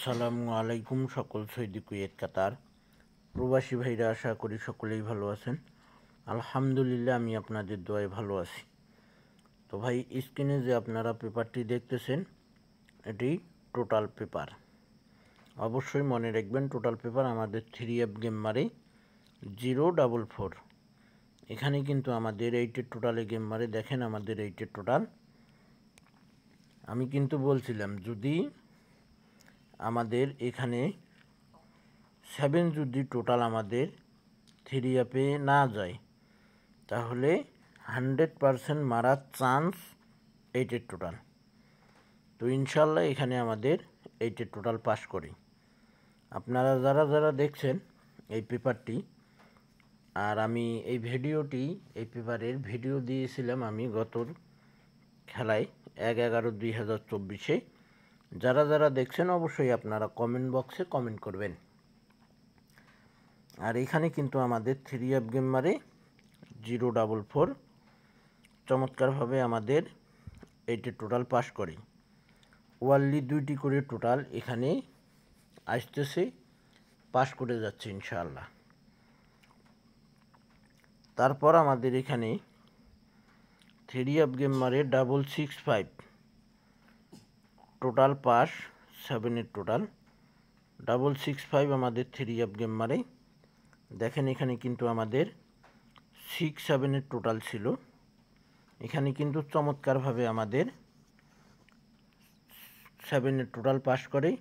আসসালামু আলাইকুম সকল সৌদি কুয়েত কাতার প্রবাসী ভাইরা, আশা করি সকলেই ভালো আছেন। আলহামদুলিল্লাহ, আমি আপনাদের দোয়ায় ভালো আছি। তো ভাই, স্ক্রিনে যে আপনারা পেপারটি দেখতেছেন, এটি টোটাল পেপার। অবশ্যই মনে রাখবেন, টোটাল পেপার আমাদের 3F গেম মারে 044। এখানে কিন্তু আমাদের 8-এর টোটালে গেম মারে। দেখেন আমাদের 8-এর টোটাল। আমি কিন্তু বলছিলাম, যদি আমাদের এখানে 7 যদি টোটাল আমাদের 3F-এ না যায়, তাহলে 100% মারার চান্স 8-এর টোটাল। তো ইনশাল্লাহ এখানে আমাদের 8-এর টোটাল পাস করি। আপনারা যারা যারা দেখছেন এই পেপারটি, আর আমি এই পেপারের ভিডিও দিয়েছিলাম আমি গত খেলায় 1/11/2024-এ। যারা যারা দেখছেন অবশ্যই আপনারা কমেন্ট বক্সে কমেন্ট করবেন। আর এখানে কিন্তু আমাদের 3F গেম মারে 044 চমৎকারভাবে আমাদের 8-এর টোটাল পাস করি। ওয়ারলি 2টি করে টোটাল এখানে আসতেছে, পাস করে যাচ্ছে ইনশাআল্লাহ। তারপর আমাদের এখানে 3F গেম মারে 665 টোটাল পাস, 7-এর টোটাল 665 আমাদের 3F গেম মারে। দেখেন এখানে কিন্তু আমাদের 6-7-এর টোটাল ছিল। এখানে কিন্তু চমৎকারভাবে আমাদের 7-এর টোটাল পাস করে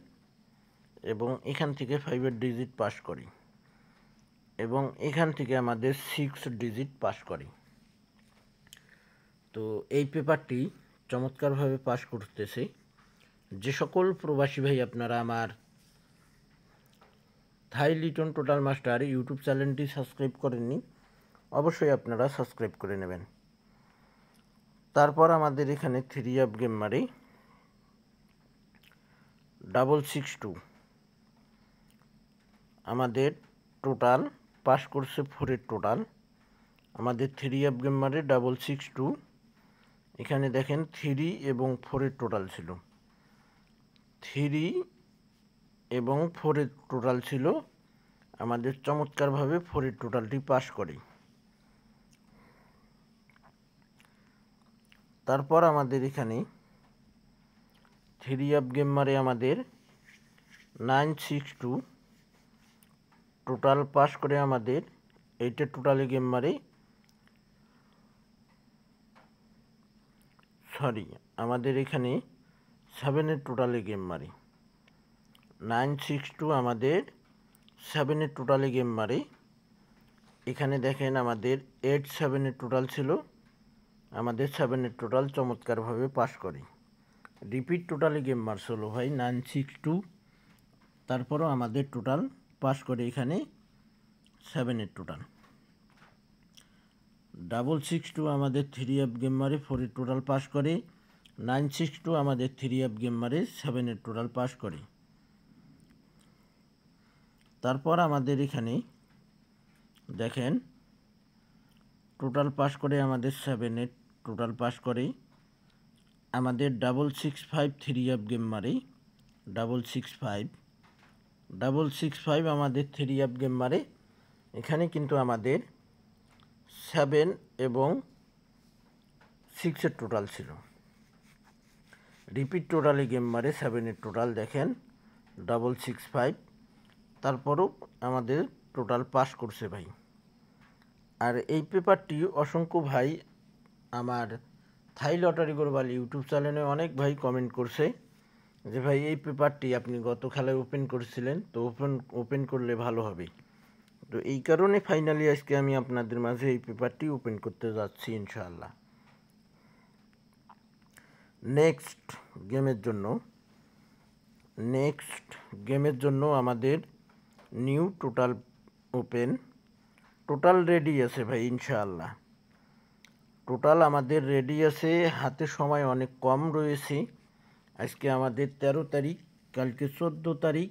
এবং এখান থেকে 5-এর ডিজিট পাস করি এবং এখান থেকে আমাদের 6 ডিজিট পাস করি। তো এই পেপারটি চমৎকারভাবে পাস করতেছে। যে সকল প্রবাসী ভাই আপনারা আমার থাই লিটন টোটাল মাস্টার ইউটিউব চ্যানেলটি সাবস্ক্রাইব করেননি, অবশ্যই আপনারা সাবস্ক্রাইব করে নেবেন। তারপর আমাদের এখানে 3F গেম মারে 662 আমাদের টোটাল পাস করছে 4-এর টোটাল। আমাদের 3F গেম মারে 662। এখানে দেখেন 3 এবং 4-এর টোটাল ছিল, 3 এবং 4-এর টোটাল ছিল। আমাদের চমৎকারভাবে 4-এর টোটালটি পাস করে। তারপর আমাদের এখানে 3F গেম মারে আমাদের 962 টোটাল পাস করে আমাদের 8-এর টোটালে গেম মারে, আমাদের এখানে 7-এর টোটালে গেম মারে। 962 আমাদের 7-এর টোটালে গেম মারে। এখানে দেখেন আমাদের 8-7-এর টোটাল ছিল, আমাদের 7-এর টোটাল চমৎকারভাবে পাস করে। রিপিট টোটালে গেম মারছিল ভাই 962, তারপরও আমাদের টোটাল পাস করে এখানে 7-এর টোটাল। 662 আমাদের 3F গেম মারে 4-এর টোটাল পাস করে। 962 আমাদের 3F গেম মারে 7-এর টোটাল পাস করে। তারপর আমাদের এখানে দেখেন টোটাল পাস করে আমাদের 7-এর টোটাল পাস করে আমাদের 665 3F গেম মারে 665 আমাদের 3F গেম মারে। এখানে কিন্তু আমাদের 7 এবং 6-এর টোটাল ছিল। রিপিট টোটালে গেম মারে 7-এর টোটাল দেখেন 665, তারপরও আমাদের টোটাল পাস করছে ভাই। আর এই পেপারটি অসংখ্য ভাই আমার থাই লটারি গ্লোবাল ইউটিউব চ্যানেলে অনেক ভাই কমেন্ট করছে যে ভাই এই পেপারটি আপনি গত খেলায় ওপেন করেছিলেন, তো ওপেন করলে ভালো হবে। তো এই কারণে ফাইনালি আজকে আমি আপনাদের মাঝে এই পেপারটি ওপেন করতে যাচ্ছি ইনশাআল্লাহ। নেক্সট গেমের জন্য আমাদের নিউ টোটাল টোটাল রেডি আছে ভাই ইনশাআল্লাহ। টোটাল আমাদের রেডি আছে, হাতে সময় অনেক কম রয়েছে। আজকে আমাদের 13 তারিখ, কালকে 14 তারিখ,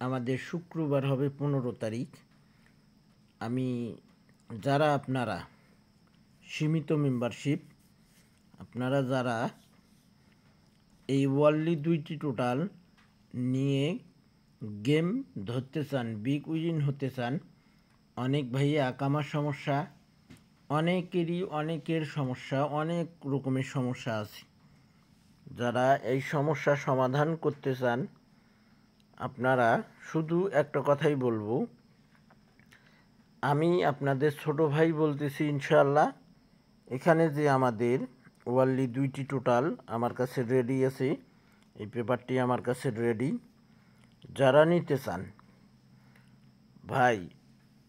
আমাদের শুক্রবার হবে 15 তারিখ। আমি যারা আপনারা সীমিত মেম্বারশিপ, আপনারা যারা এই ওয়ার্ল্ডলি 2টি টোটাল নিয়ে গেম ধরতে চান, বিগ উইন হতে চান, অনেক ভাইয়ে আকামার সমস্যা, অনেকের সমস্যা, অনেক রকমের সমস্যা আছে। যারা এই সমস্যা সমাধান করতে চান, আপনারা শুধু একটা কথাই বলবো, আমি আপনাদের ছোট ভাই বলতেছি ইনশাআল্লাহ। এখানে যে আমাদের ওয়ানলি 2টি টোটাল আমার কাছে রেডি আছে, এই পেপারটি আমার কাছে রেডি। যারা নিতে চান ভাই,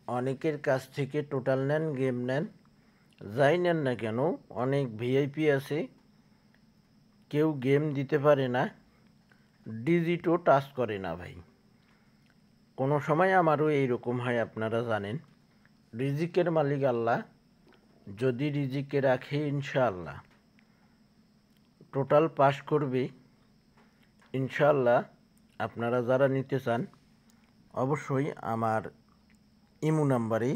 অনেকের কাছ থেকে টোটাল নেন, গেম নেন, যাই নেন না কেন, অনেক ভিআইপি আছে, কেউ গেম দিতে পারে না, ডিজিটও টাচ করে না ভাই। কোনো সময় আমারও এইরকম হয়, আপনারা জানেন। রিজিকের মালিক আল্লাহ, যদি রিজিকে রাখে ইনশাআল্লাহ টোটাল পাস করবে ইনশাআল্লাহ। আপনারা যারা নিতে চান অবশ্যই আমার ইমো নাম্বারে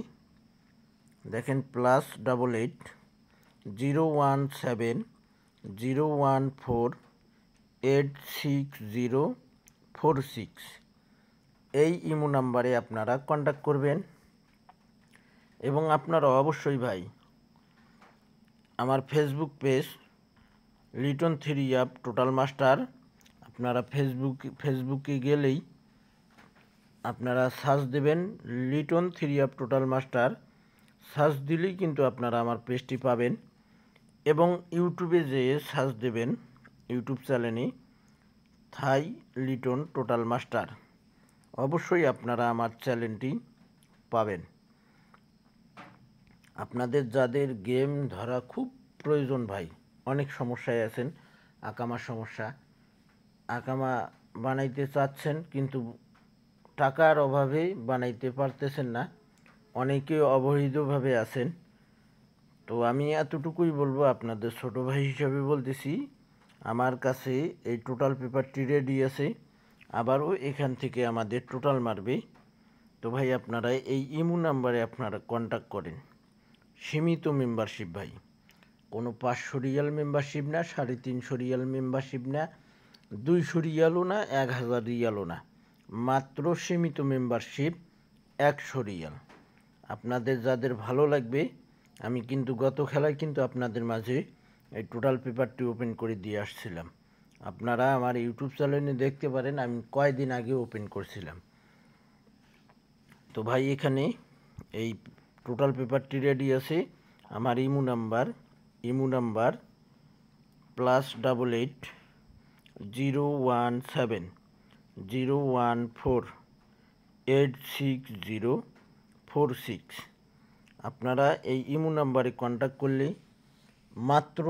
দেখেন +880170148646, এই ইমো নাম্বারে আপনারা কন্ট্যাক্ট করবেন। এবং আপনারা অবশ্যই ভাই আমার Facebook page Liton 3 total master, আপনারা ফেসবুকে গেলেই আপনারা সার্চ দেবেন লিটন 3 টোটাল মাস্টার, সার্চ দিলেই কিন্তু আপনারা আমার পেজটি পাবেন। এবং ইউটিউবে যেয়ে সার্চ দেবেন, ইউটিউব চ্যানেলে থাই লিটন টোটাল মাস্টার, অবশ্যই আপনারা আমার চ্যানেলটি পাবেন। আপনাদের যাদের গেম ধরা খুব প্রয়োজন ভাই, অনেক সমস্যায় আছেন, আকামার সমস্যা, আকামা বানাইতে চাচ্ছেন কিন্তু টাকার অভাবে বানাইতে পারতেছেন না, অনেকে অবৈধভাবে আছেন। তো আমি এতটুকুই বলবো, আপনাদের ছোট ভাই হিসাবে বলতেছি, আমার কাছে এই টোটাল পেপারটি রেডি আছে, আবারও এখান থেকে আমাদের টোটাল মারবে। তো ভাই আপনারা এই ইমো নাম্বারে আপনারা কন্ট্যাক্ট করেন। সীমিত মেম্বারশিপ ভাই, কোনো 500 রিয়াল মেম্বারশিপ না, 350 রিয়াল মেম্বারশিপ না, 200 রিয়ালও না, 1000 রিয়ালও না, মাত্র সীমিত মেম্বারশিপ 100 রিয়াল। আপনাদের যাদের ভালো লাগবে, আমি কিন্তু গত খেলায় কিন্তু আপনাদের মাঝে এই টোটাল পেপারটি ওপেন করে দিয়ে আসছিলাম, আপনারা আমার ইউটিউব চ্যানেলে দেখতে পারেন, আমি কয়েকদিন আগে ওপেন করছিলাম। তো ভাই এখানে এই টোটাল পেপারটি রেডি আছে। আমার ইমো নাম্বার +880170148646। আপনারা এই ইমো নাম্বারে কন্ট্যাক্ট করলে মাত্র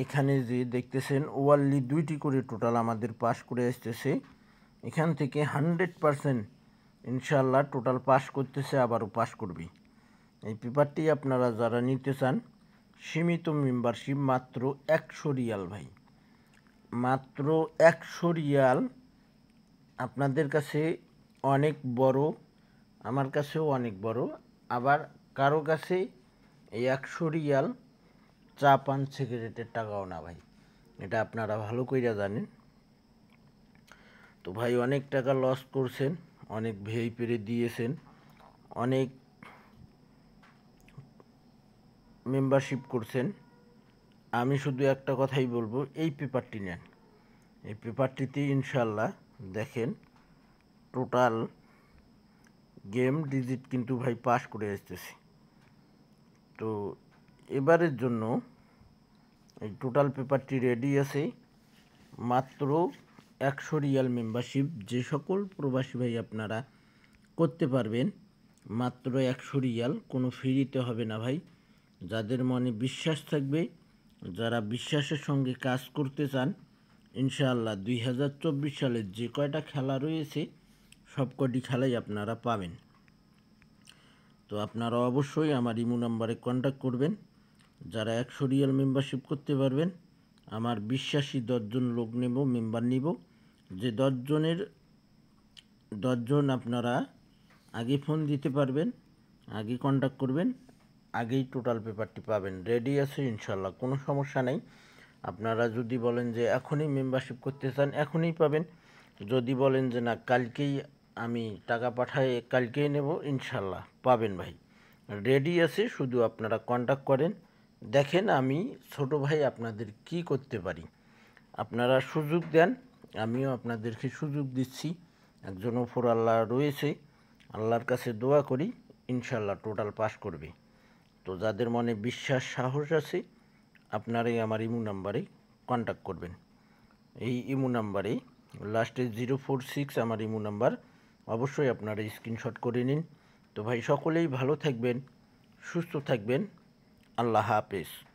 এখানে যে দেখতেছেন ওয়ানলি 2টি করে টোটাল আমাদের পাস করে আসতেছে, এখান থেকে 100% ইনশাআল্লাহ টোটাল পাস করতেছে, আবারও পাস করবে। এই পেপারটি আপনারা যারা নিতে চান, সীমিত মেম্বারশিপ মাত্র 100 রিয়াল ভাই, মাত্র 100 রিয়াল। আপনাদের কাছে অনেক বড়, আমার কাছেও অনেক বড়, আবার কারো কাছে এই 100 রিয়াল চা পান সিগারেটের টাকাও না ভাই, এটা আপনারা ভালো কইরা জানেন। তো ভাই অনেক টাকা লস করছেন, অনেক ভিআইপিরে দিয়েছেন, অনেক মেম্বারশিপ করছেন। আমি শুধু একটা কথাই বলবো, এই পেপারটি নেন। এই পেপারটিতে ইনশাল্লাহ দেখেন টোটাল গেম ডিজিট কিন্তু ভাই পাস করে আসতেছি। তো এবারের জন্য এই টোটাল পেপারটি রেডি আছে, মাত্র 100 রিয়াল মেম্বারশিপ যে সকল প্রবাসী ভাই আপনারা করতে পারবেন, মাত্র 100 রিয়াল, কোনো ফি দিতে হবে না ভাই। যাদের মনে বিশ্বাস থাকবে, যারা বিশ্বাসের সঙ্গে কাজ করতে চান, ইনশাআল্লাহ 2024 সালের যে কয়টা খেলা রয়েছে সব কটি খেলাই আপনারা পাবেন। তো আপনারা অবশ্যই আমার ইমো নাম্বারে কন্ট্যাক্ট করবেন। যারা 100 রিয়াল মেম্বারশিপ করতে পারবেন, আমার বিশ্বাসী 10 জন লোক নেব, মেম্বার নিব, যে 10 জন আপনারা আগে ফোন দিতে পারবেন, আগে কন্ট্যাক্ট করবেন, আগেই টোটাল পেপারটি পাবেন। রেডি আছে ইনশাল্লাহ, কোনো সমস্যা নেই। আপনারা যদি বলেন যে এখনই মেম্বারশিপ করতে চান, এখনই পাবেন, যদি বলেন যে না কালকেই আমি টাকা পাঠাই কালকেই নেব, ইনশাল্লাহ পাবেন ভাই। রেডি আছে, শুধু আপনারা কন্ট্যাক্ট করেন। দেখেন আমি ছোট ভাই আপনাদের কি করতে পারি। আপনারা সুযোগ দেন, আমিও আপনাদেরকে সুযোগ দিচ্ছি। একজন ওপর আল্লাহ রয়েছে, আল্লাহর কাছে দোয়া করি ইনশাল্লাহ টোটাল পাস করবে। তো যাদের মনে বিশ্বাস সাহস আছে আপনারাই আমার ইমো নাম্বারে কন্ট্যাক্ট করবেন। এই ইমো নাম্বারে লাস্টে 046 আমার ইমো নাম্বার, অবশ্যই আপনারা স্ক্রিনশট করে নিন। তো ভাই সকলেই ভালো থাকবেন, সুস্থ থাকবেন, আল্লাহ হাফেজ।